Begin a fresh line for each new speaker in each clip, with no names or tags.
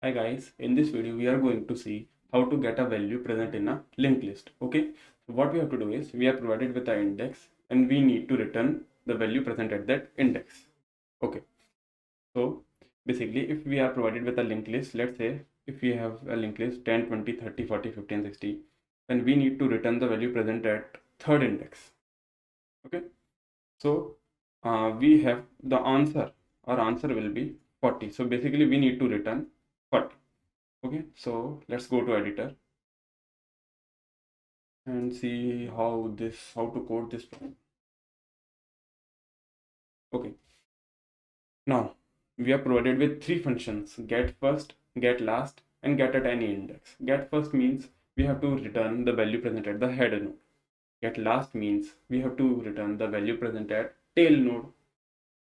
Hi guys, in this video we are going to see how to get a value present in a linked list. Okay, so what we have to do is we are provided with an index and we need to return the value present at that index. Okay, so basically if we are provided with a linked list, let's say if we have a linked list 10, 20, 30, 40, 50 and 60, then we need to return the value present at third index. Okay, so we have the answer. Our answer will be 40. So basically we need to return 40. Okay, so let's go to editor and see how to code this problem. Okay, now we are provided with three functions: get first, get last, and get at any index. Get first means we have to return the value present at the head node. Get last means we have to return the value present at tail node.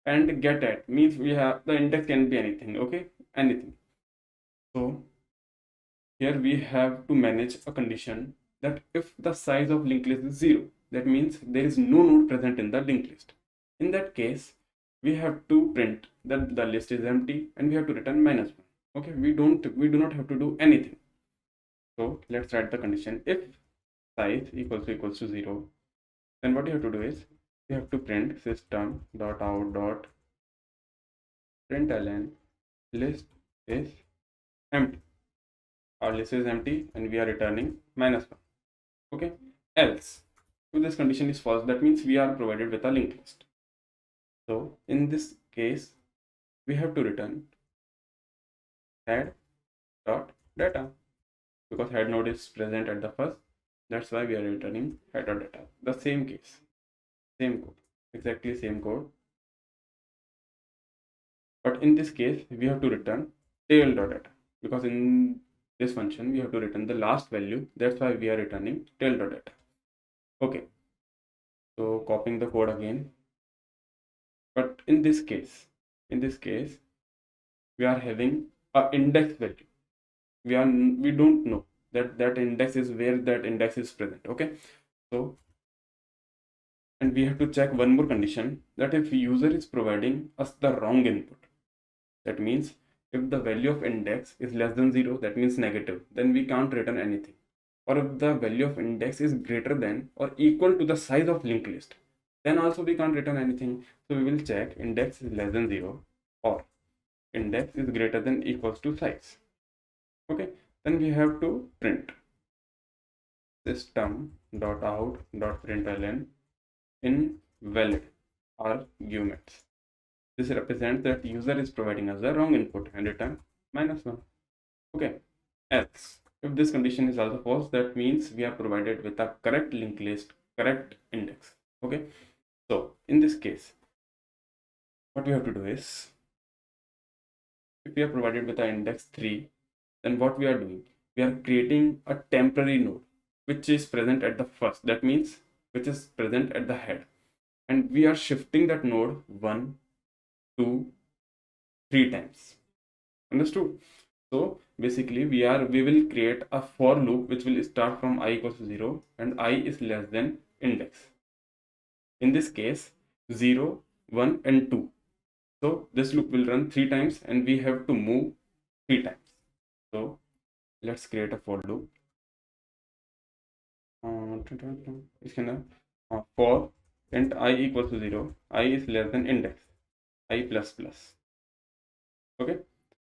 And get at means we have the index can be anything. Okay, anything. So here we have to manage a condition that if the size of linked list is 0, that means there is no node present in the linked list. In that case, we have to print that the list is empty and we have to return -1. Okay, we do not have to do anything. So let's write the condition. If size equals to 0, then what you have to do is you have to print system.out.println list is empty. Our list is empty and we are returning -1. Okay, else if this condition is false, that means we are provided with a linked list. So in this case we have to return head.data because head node is present at the first. That's why we are returning head.data. The same case, same code, exactly same code, but in this case we have to return tail.data because in this function we have to return the last value. That's why we are returning tail.data. Okay, so copying the code again, but in this case we are having a index value. We don't know that index is where that index is present. Okay, so and we have to check one more condition, that if user is providing us the wrong input, that means if the value of index is less than 0, that means negative, then we can't return anything. Or if the value of index is greater than or equal to the size of linked list, then also we can't return anything. So we will check index is less than 0 or index is greater than equals to size. Okay, then we have to print system.out.println invalid arguments. This represents that user is providing us the wrong input and return -1. Okay, else if this condition is also false, that means we are provided with a correct linked list, correct index. Okay, so in this case what we have to do is, if we are provided with an index 3, then what we are doing, we are creating a temporary node which is present at the first, that means which is present at the head, and we are shifting that node 1, 2, 3 times. Understood? So basically we will create a for loop which will start from I equals to 0 and I is less than index. In this case 0, 1 and 2. So this loop will run 3 times and we have to move 3 times. So let's create a for loop. For int I equals to 0, I is less than index, I plus plus. Okay,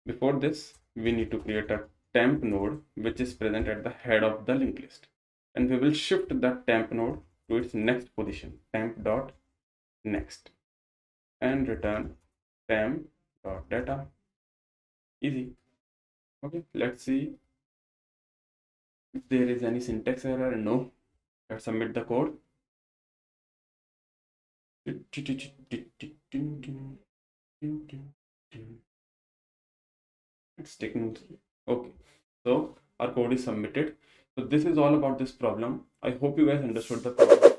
before this we need to create a temp node which is present at the head of the linked list, and we will shift that temp node to its next position, temp dot next, and return temp dot data. Easy. Okay, let's see if there is any syntax error. No. Let's submit the code. It's taking. Okay, so our code is submitted. So this is all about this problem. I hope you guys understood the problem.